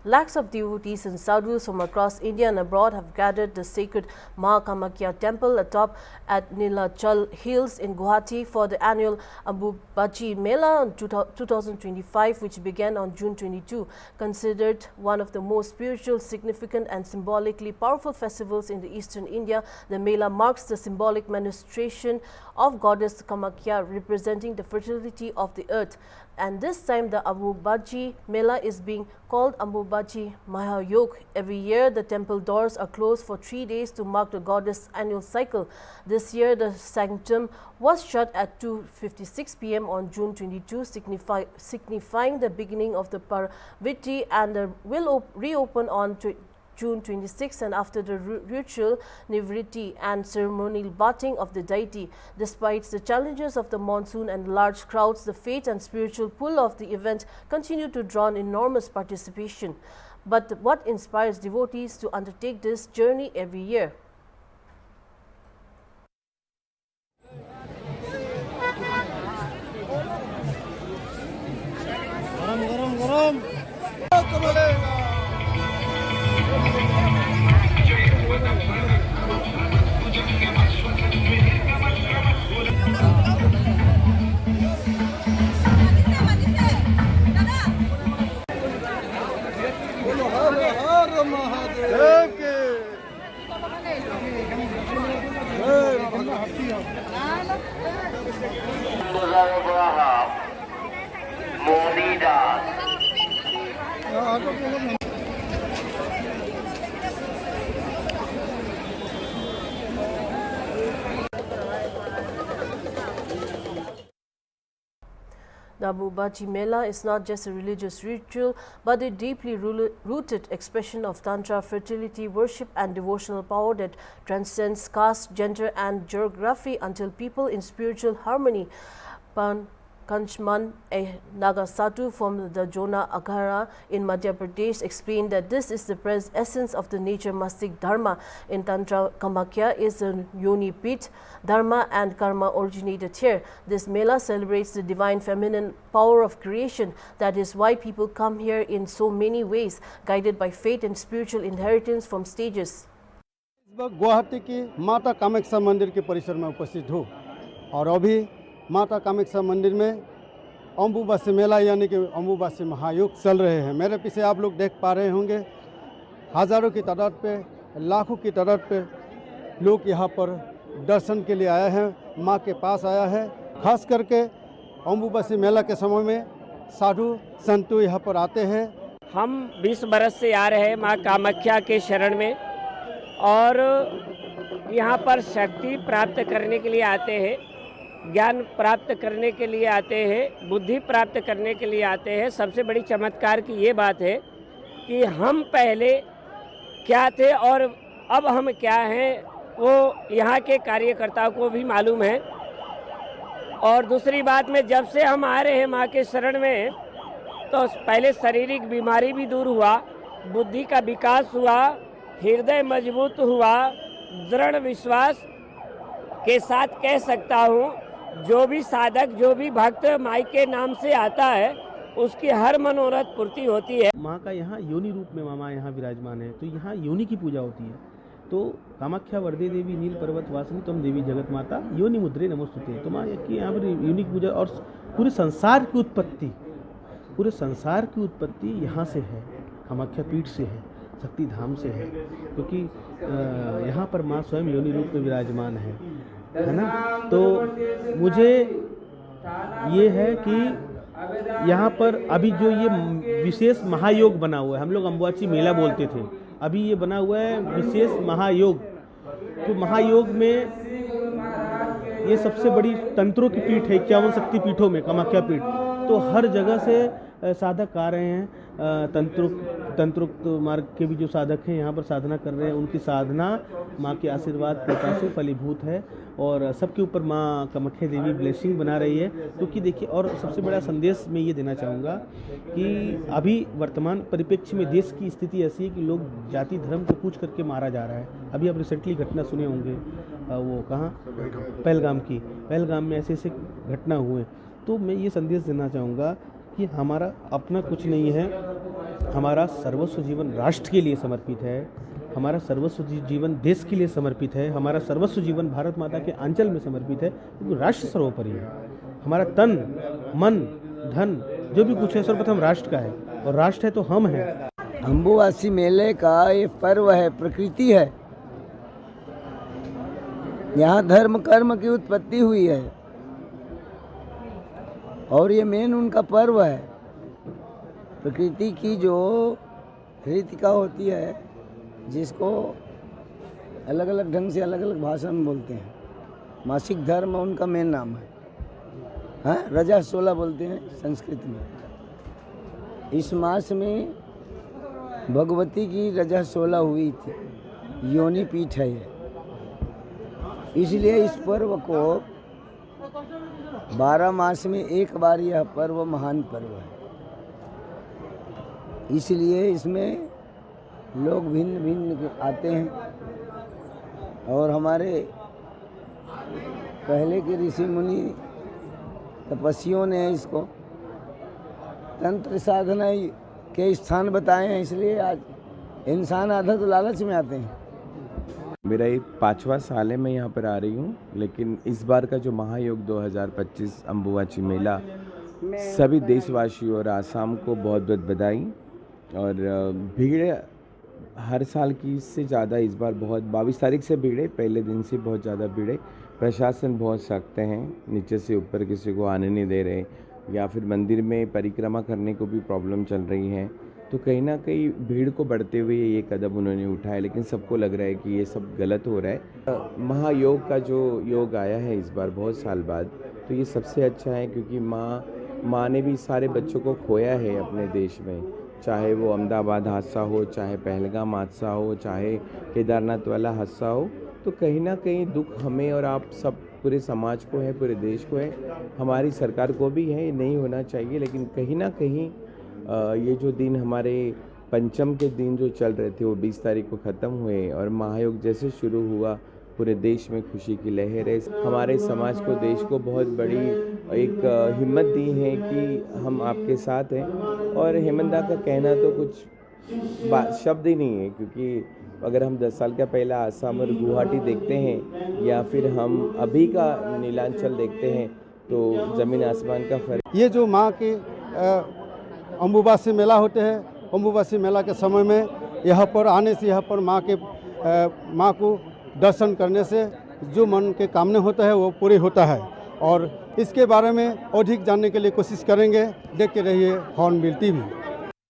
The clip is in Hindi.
Lakhs of devotees and sadhus from across India and abroad have gathered the sacred Maa Kamakhya temple atop at Nilachal Hills in Guwahati for the annual Ambubachi Mela on 2025, which began on June 22. Considered one of the most spiritual, significant and symbolically powerful festivals in the eastern India, the Mela marks the symbolic manifestation of goddess Kamakhya, representing the fertility of the earth. And this time the Ambubachi Mela is being called Ambubachi Mahayog. Every year the temple doors are closed for 3 days to mark the goddess' annual cycle. This year the sanctum was shut at 2:56 p.m. on June 22, signifying the beginning of the Parvati, and will reopen on June 26, and after the ritual Nivritti and ceremonial bathing of the deity. Despite the challenges of the monsoon and large crowds, the faith and spiritual pull of the event continue to draw enormous participation. But what inspires devotees to undertake this journey every year? The Ambubachi Mela is not just a religious ritual, but a deeply rooted expression of Tantra, fertility, worship and devotional power that transcends caste, gender and geography until people in spiritual harmony. Kanchman, a Naga Sadhu from the Jona Aghara in Madhya Pradesh, explained that this is the essence of the nature mastic dharma. In Tantra, Kamakhya is a yoni pit. Dharma and karma originated here. This Mela celebrates the divine feminine power of creation. That is why people come here in so many ways, guided by faith and spiritual inheritance from stages. Guwahati की माता कामाख्या मंदिर के परिसर में उपस्थित हूँ और अभी माता कामाख्या मंदिर में अम्बुबासी मेला यानी कि अम्बुबासी महायोग चल रहे हैं। मेरे पीछे आप लोग देख पा रहे होंगे, हज़ारों की तादाद पे, लाखों की तादाद पे लोग यहाँ पर दर्शन के लिए आए हैं, माँ के पास आया है। खास करके अम्बुबासी मेला के समय में साधु संतु यहाँ पर आते हैं। हम 20 बरस से आ रहे हैं माँ कामाख्या के शरण में और यहाँ पर शक्ति प्राप्त करने के लिए आते हैं, ज्ञान प्राप्त करने के लिए आते हैं, बुद्धि प्राप्त करने के लिए आते हैं। सबसे बड़ी चमत्कार की ये बात है कि हम पहले क्या थे और अब हम क्या हैं, वो यहाँ के कार्यकर्ताओं को भी मालूम है। और दूसरी बात में जब से हम आ रहे हैं माँ के शरण में, तो पहले शारीरिक बीमारी भी दूर हुआ, बुद्धि का विकास हुआ, हृदय मजबूत हुआ। दृढ़ विश्वास के साथ कह सकता हूँ, जो भी साधक, जो भी भक्त माई के नाम से आता है, उसकी हर मनोरथ पूर्ति होती है। माँ का यहाँ योनि रूप में मामा यहाँ विराजमान है, तो यहाँ योनि की पूजा होती है। तो कामाख्या वरदे देवी नील पर्वत वासिनी तम देवी जगत माता योनि मुद्रे नमोस्तुते। तो माँ की यहाँ पर योनि की पूजा, और पूरे संसार की उत्पत्ति यहाँ से है, कामाख्या पीठ से है, शक्ति धाम से है, क्योंकि यहाँ पर माँ स्वयं योनि रूप में विराजमान है ना। तो मुझे ये है कि यहाँ पर अभी जो ये विशेष महायोग बना हुआ है, हम लोग अम्बुबाची मेला बोलते थे, अभी ये बना हुआ है विशेष महायोग। तो महायोग में ये सबसे बड़ी तंत्रों की पीठ है, 51 शक्ति पीठों में कामाख्या पीठ। तो हर जगह से साधक आ रहे हैं, तंत्रोक्त मार्ग के भी जो साधक हैं यहाँ पर साधना कर रहे हैं। उनकी साधना माँ के आशीर्वाद कृपा से फलीभूत है और सबके ऊपर माँ कामाख्या देवी ब्लेसिंग बना रही है। क्योंकि देखिए, और सबसे बड़ा संदेश मैं ये देना चाहूँगा कि अभी वर्तमान परिप्रेक्ष्य में देश की स्थिति ऐसी है कि लोग जाति धर्म को पूछ करके मारा जा रहा है। अभी आप रिसेंटली घटना सुने होंगे, वो कहाँ, पहलगाम में ऐसे ऐसे घटना हुए। तो मैं ये संदेश देना चाहूँगा कि हमारा अपना कुछ नहीं है, हमारा सर्वस्व जीवन राष्ट्र के लिए समर्पित है, हमारा सर्वस्व जीवन देश के लिए समर्पित है, हमारा सर्वस्व जीवन भारत माता के आंचल में समर्पित है, क्योंकि राष्ट्र सर्वोपरि है। हमारा तन मन धन जो भी कुछ है सर्वप्रथम राष्ट्र का है, और राष्ट्र है तो हम हैं। अम्बुबासी मेले का ये पर्व है, प्रकृति है। यहाँ धर्म कर्म की उत्पत्ति हुई है और ये मेन उनका पर्व है। प्रकृति की जो रीतिका होती है, जिसको अलग अलग ढंग से अलग अलग भाषा में बोलते हैं। मासिक धर्म उनका मेन नाम है, हाँ, रजा 16 बोलते हैं संस्कृत में। इस मास में भगवती की रजा 16 हुई थी, योनि पीठ है ये, इसलिए इस पर्व को 12 मास में एक बार यह पर्व महान पर्व है। इसलिए इसमें लोग भिन्न भिन्न आते हैं और हमारे पहले के ऋषि मुनि तपस्वियों ने इसको तंत्र साधना के स्थान बताए हैं, इसलिए आज इंसान आधा तो लालच में आते हैं। मेरा ये 5वां साल है मैं यहाँ पर आ रही हूँ, लेकिन इस बार का जो महायोग 2025 अम्बुबाची मेला, सभी देशवासियों और आसाम को बहुत बहुत बधाई। और भीड़ हर साल की से ज़्यादा इस बार बहुत 22 तारीख से भीड़ है, पहले दिन से बहुत ज़्यादा भीड़ है। प्रशासन बहुत सख्त हैं, नीचे से ऊपर किसी को आने नहीं दे रहे, या फिर मंदिर में परिक्रमा करने को भी प्रॉब्लम चल रही है। तो कहीं ना कहीं भीड़ को बढ़ते हुए ये कदम उन्होंने उठाया, लेकिन सबको लग रहा है कि ये सब गलत हो रहा है। महायोग का जो योग आया है इस बार बहुत साल बाद, तो ये सबसे अच्छा है, क्योंकि माँ ने भी सारे बच्चों को खोया है अपने देश में, चाहे वो अहमदाबाद हादसा हो, चाहे पहलगाम हादसा हो, चाहे केदारनाथ वाला हादसा हो। तो कहीं ना कहीं दुख हमें और आप सब पूरे समाज को है, पूरे देश को है, हमारी सरकार को भी है। ये नहीं होना चाहिए, लेकिन कहीं ना कहीं ये जो दिन हमारे पंचम के दिन जो चल रहे थे वो 20 तारीख को ख़त्म हुए, और महायोग जैसे शुरू हुआ पूरे देश में खुशी की लहर है। हमारे समाज को, देश को बहुत बड़ी एक हिम्मत दी है कि हम आपके साथ हैं। और हेमंत दा का कहना तो कुछ शब्द ही नहीं है, क्योंकि अगर हम 10 साल का पहला आसाम और गुवाहाटी देखते हैं, या फिर हम अभी का नीलांचल देखते हैं, तो ज़मीन आसमान का फर्क। ये जो माँ के अम्बुबासी मेला होते हैं, अम्बुबासी मेला के समय में यहाँ पर आने से, यहाँ पर माँ को दर्शन करने से जो मन के कामने होता है वो पूरे होता है। और इसके बारे में अधिक जानने के लिए कोशिश करेंगे। देखते रहिए हॉर्नबिल टीवी।